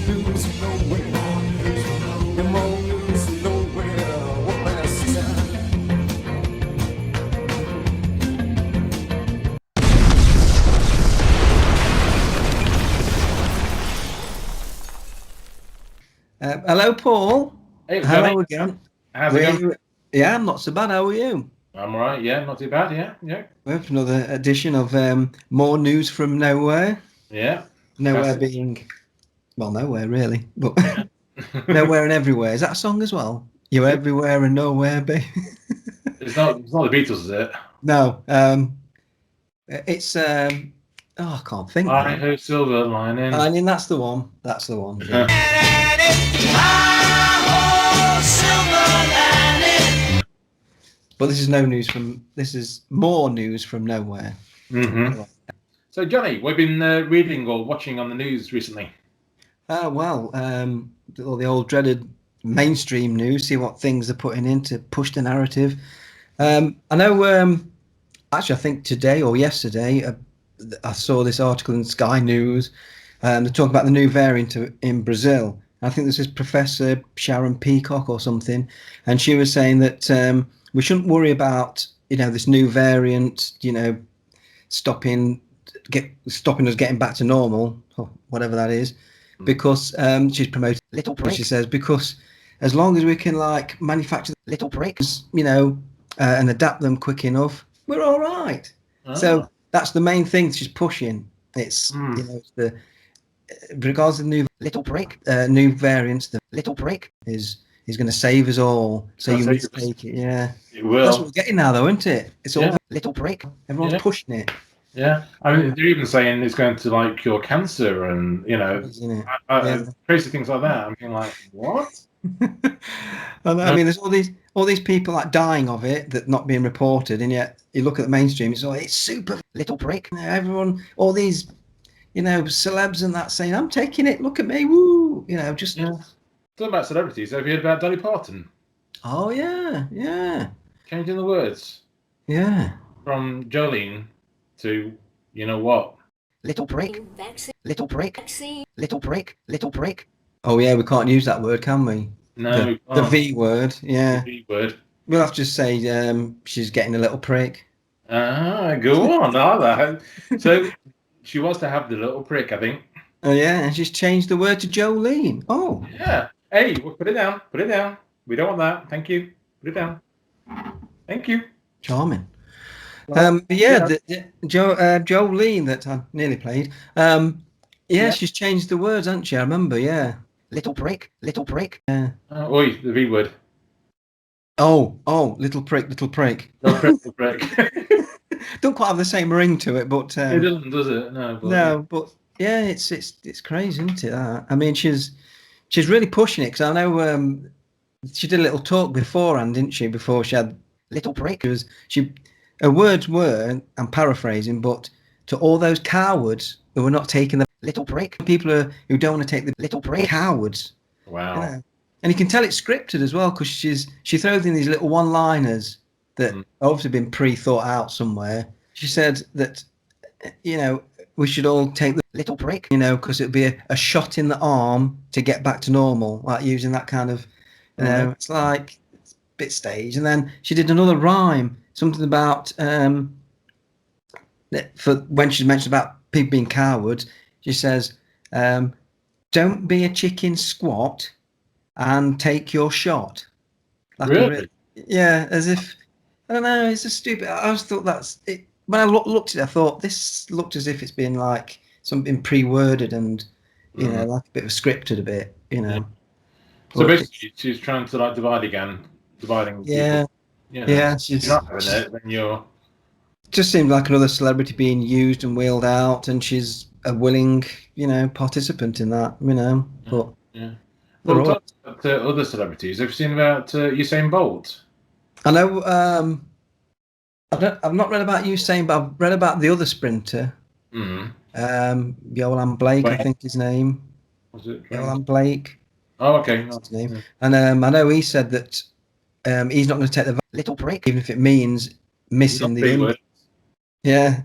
news from nowhere. And more news from nowhere. What can I say? Hello, Paul. Hey, Hello Johnny. again. How's it going? Yeah, I'm not so bad. How are you? I'm all right. Yeah, not too bad. Yeah. We have another edition of more news from nowhere. Yeah. Nowhere Classic. being, well, nowhere really, but Yeah. nowhere and everywhere. Is that a song as well? You're everywhere and nowhere, baby. It's not the Beatles, is it? No, it's oh, I can't think I now. heard Silver Lining. I mean, that's the one. That's the one. Yeah. But this is no news from. This is more news from nowhere. Mm-hmm. So, Johnny, we've been reading or watching on the news recently. Well, all the old dreaded mainstream news. See what things they're putting in to push the narrative. I know. Actually, I think today or yesterday, I saw this article in Sky News. They're talking about the new variant in Brazil. I think this is Professor Sharon Peacock or something, and she was saying that we shouldn't worry about this new variant, stopping us getting back to normal, or whatever that is, because she's promoting little prick. She says because as long as we can like manufacture little pricks, and adapt them quick enough, we're all right. So that's the main thing she's pushing. It's it's the regardless of the new little prick, new variants, the little prick is going to save us all. So you need to take it. Yeah, it will. That's what we're getting now, though, isn't it? It's all little prick. Everyone's pushing it. Yeah, I mean, they're even saying it's going to like cure cancer and crazy things like that. I'm being like, what? I mean, there's all these people like dying of it that not being reported, and yet you look at the mainstream, it's super little prick. Everyone, all these, celebs and that saying, "I'm taking it. Look at me, woo!" Just talking about celebrities. Have you heard about Dolly Parton? Oh yeah. Changing the words. Yeah. From Jolene to what? Little prick. Little prick. Little prick. Little prick. Oh yeah, we can't use that word, can we? No, the V word. Yeah. The V word. We'll have to just say she's getting a little prick. Go on, that. So she wants to have the little prick, I think. Oh yeah, and she's changed the word to Jolene. Oh. Yeah. Hey, put it down. Put it down. We don't want that. Thank you. Put it down. Thank you. Charming. Jolene that I nearly played. She's changed the words, hasn't she? I remember. Yeah. Little prick. Little prick. Yeah. Oi, the V word. Oh, little prick, little prick. Little prick. Don't quite have the same ring to it, but it doesn't, does it? No. But yeah, it's crazy, isn't it? That? I mean, she's really pushing it because I know she did a little talk beforehand, didn't she? Before she had little prick, her words were, I'm paraphrasing, but to all those cowards who were not taking the little prick, people who don't want to take the little prick, cowards. Wow. And you can tell it's scripted as well because she throws in these little one-liners that obviously been pre-thought out somewhere. She said that we should all take the little prick, because it'd be a shot in the arm to get back to normal, like using that kind of, it's like it's a bit stage. And then she did another rhyme, something about for when she mentioned about people being cowards. She says, "Don't be a chicken squat and take your shot." Like really? As if I don't know. It's just stupid. I always thought that's it. When I looked at it, I thought this looked as if it's been like something pre-worded and like a bit of scripted a bit, Yeah. So basically, she's trying to like dividing. Yeah. People. Yeah. If you're not having it, then you're. Just seemed like another celebrity being used and wheeled out, and she's a willing, participant in that, But yeah. Well, talk about other celebrities. Have you seen about Usain Bolt? I know. I've not read about Usain, but I've read about the other sprinter. Yolan Blake, I think his name. Was it Yolan Blake? Oh, okay. His name. Yeah. And I know he said that he's not going to take the little prick, even if it means missing the word. Yeah,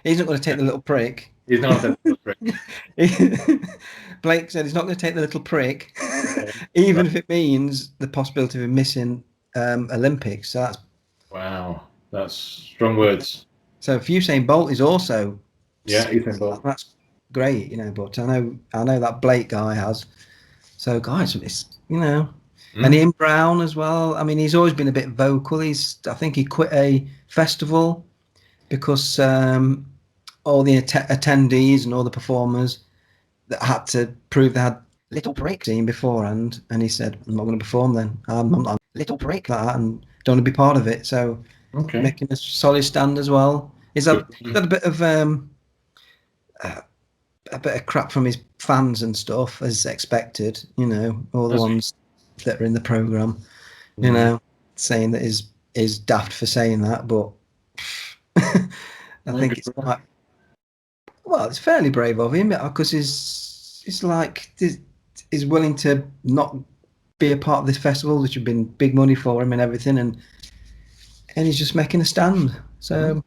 he's not going to take the little prick. He's not going to take the little prick. Blake said he's not going to take the little prick, even if it means the possibility of him missing Olympics. So that's strong words. So if Usain Bolt is also Usain Bolt, that's great, But I know that Blake guy has. So guys, it's and Ian Brown as well. I mean, he's always been a bit vocal. I think he quit a festival because all the attendees and all the performers that had to prove they had little prick seen beforehand, and he said, "I'm not going to perform then. I'm not little prick like that, and don't want to be part of it." So making a solid stand as well. He's had a bit of crap from his fans and stuff, as expected. All the ones that are in the program, saying that is daft for saying that, but I think it's quite it's fairly brave of him because he's willing to not be a part of this festival, which have been big money for him and everything, and he's just making a stand. So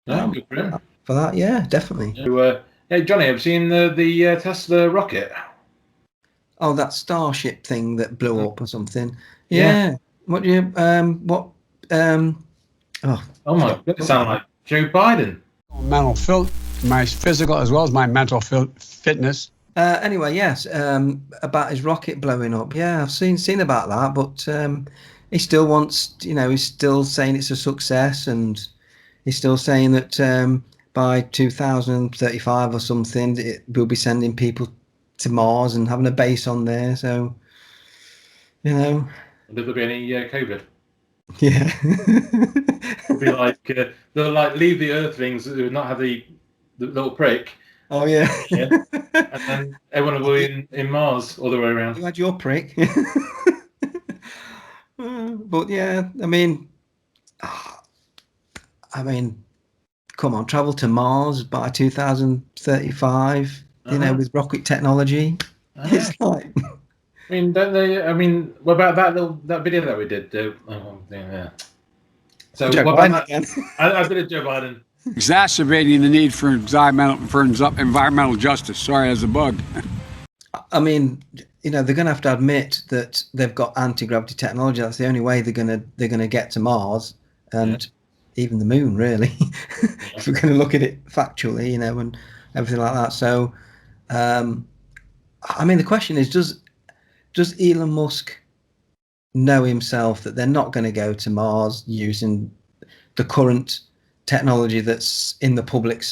good for him. For that, definitely. Hey Johnny, have you seen the Tesla rocket? Oh, that Starship thing that blew up or something. Yeah. What do you oh my god, it sounds like Joe Biden. My physical as well as my mental fitness. Anyway, yes, about his rocket blowing up. Yeah, I've seen about that, but he still wants, he's still saying it's a success, and he's still saying that by 2035 or something, we'll be sending people to Mars and having a base on there. So, Will there be any COVID? Yeah. It'll be like they'll leave the Earthlings who have not had the little prick. Oh yeah. And then everyone will be in Mars all the way around. You had your prick. But yeah, I mean, come on, travel to Mars by 2035. With rocket technology. It's like. I mean, don't they? I mean, what about that video that we did? So Joe what Biden about that? I did it, Joe Biden. Exacerbating the need for environmental justice. Sorry, as a bug. I mean, they're going to have to admit that they've got anti-gravity technology. That's the only way they're going to get to Mars and even the moon, really. If we're going to look at it factually, and everything like that. So, I mean, the question is, does Elon Musk know himself that they're not going to go to Mars using the current technology that's in the public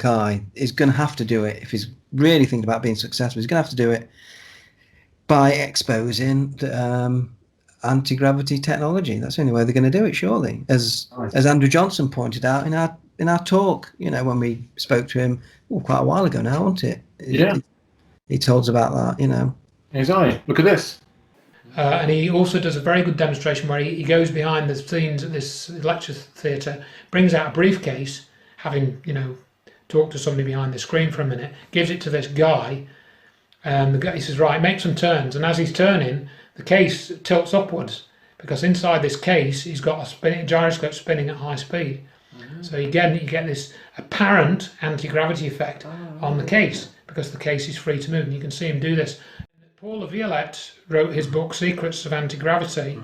eye? He's going to have to do it if he's really thinking about being successful. He's going to have to do it by exposing the anti-gravity technology. That's the only way they're going to do it, surely. As Andrew Johnson pointed out in our talk, when we spoke to him quite a while ago now, wasn't it? He told us about that, Exactly. Look at this. And he also does a very good demonstration where he goes behind the scenes at this lecture theatre, brings out a briefcase, having talked to somebody behind the screen for a minute, gives it to this guy, and the guy says, "Right, make some turns." And as he's turning, the case tilts upwards because inside this case he's got a gyroscope spinning at high speed. So again, you get this apparent anti-gravity effect on the case because the case is free to move, and you can see him do this. Paul LaViolette wrote his book Secrets of Anti-Gravity.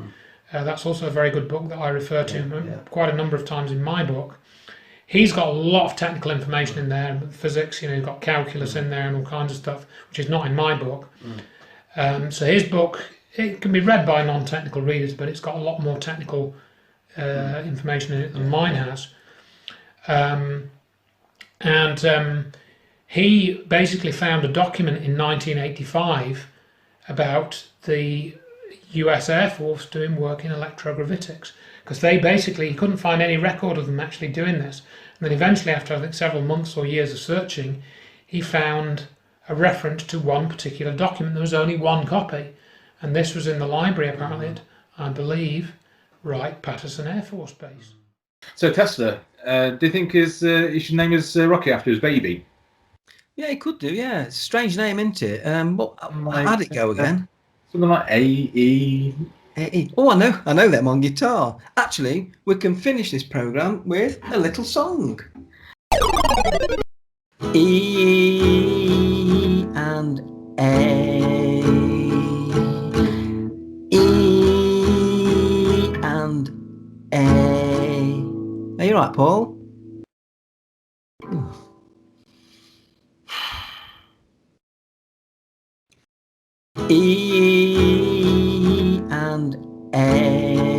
That's also a very good book that I refer to quite a number of times in my book. He's got a lot of technical information in there, physics, he's got calculus in there and all kinds of stuff, which is not in my book. So his book, it can be read by non-technical readers, but it's got a lot more technical information in it than mine has. He basically found a document in 1985 about the US Air Force doing work in electrogravitics, because he couldn't find any record of them actually doing this. And then eventually, after I think several months or years of searching, he found a reference to one particular document. There was only one copy, and this was in the library apparently at, I believe, Wright-Patterson Air Force Base. So Tesla, do you think he should name his rocket after his baby? Yeah, he could do. Yeah, it's a strange name, isn't it? How'd it go again? Something like A-E. Oh, I know them on guitar. Actually, we can finish this program with a little song. E and and A. E and A. Are you right, Paul? E and A.